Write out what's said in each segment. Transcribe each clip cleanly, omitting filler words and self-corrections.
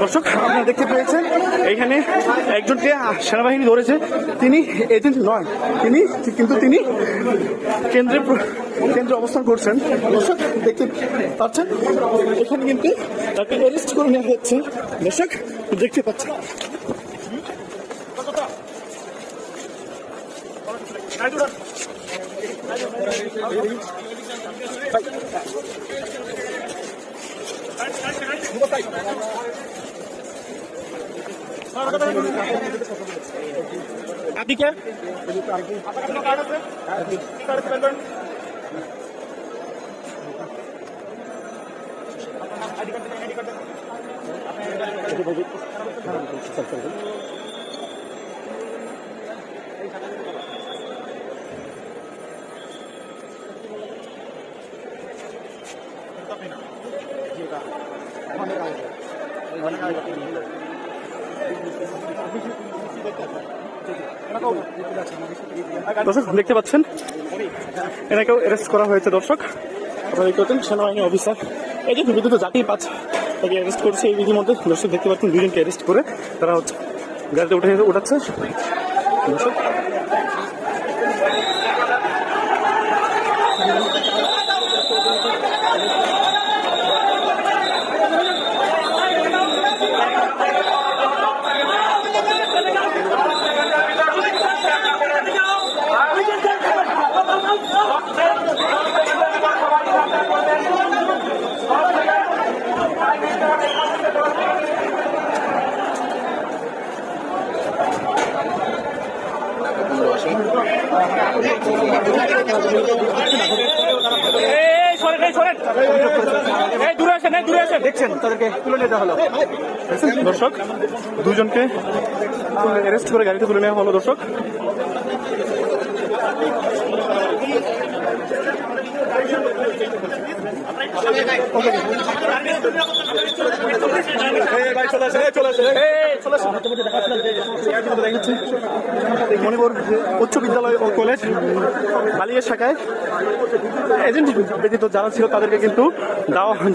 দর্শক আপনারা দেখতে পেয়েছেন এইখানে একজনকে সেনাবাহিনী ধরেছে, তিনি এজেন্ট নয়, তিনি কেন্দ্রে অবস্থান করছেন। দর্শক দেখতে পাচ্ছেন এখানে কিন্তু তাকে অ্যারেস্ট করে নেওয়া হচ্ছে। দর্শক দেখতে পাচ্ছেন আপনি কে? দর্শক দেখতে পাচ্ছেন এনাকেও অ্যারেস্ট করা হয়েছে। দর্শক আপনারা দেখতে পাচ্ছেন সেনাবাহিনী অফিসার এই যে বিদ্যুৎ জাতীয় পাঁচ তাকে অ্যারেস্ট করেছে এই বিধির মধ্যে। দর্শক দেখতে পাচ্ছেন দুজনকে অ্যারেস্ট করে তারা হচ্ছে গাড়িতে উঠাচ্ছে। দর্শক দেখছেন তাদেরকে তুলে নিতে হলো। দর্শক দুজনকে অ্যারেস্ট করে গাড়িতে তুলে নেওয়া হলো। দর্শক মণিপুর উচ্চ বিদ্যালয় ও কলেজ বালিয়া শাখায় এজেন্ট ব্যতীত যারা ছিল তাদেরকে কিন্তু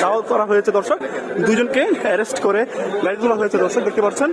দাওয়া করা হয়েছে। দর্শক দুজনকে অ্যারেস্ট করে গাড়ি তোলা হয়েছে। দর্শক দেখতে পাচ্ছেন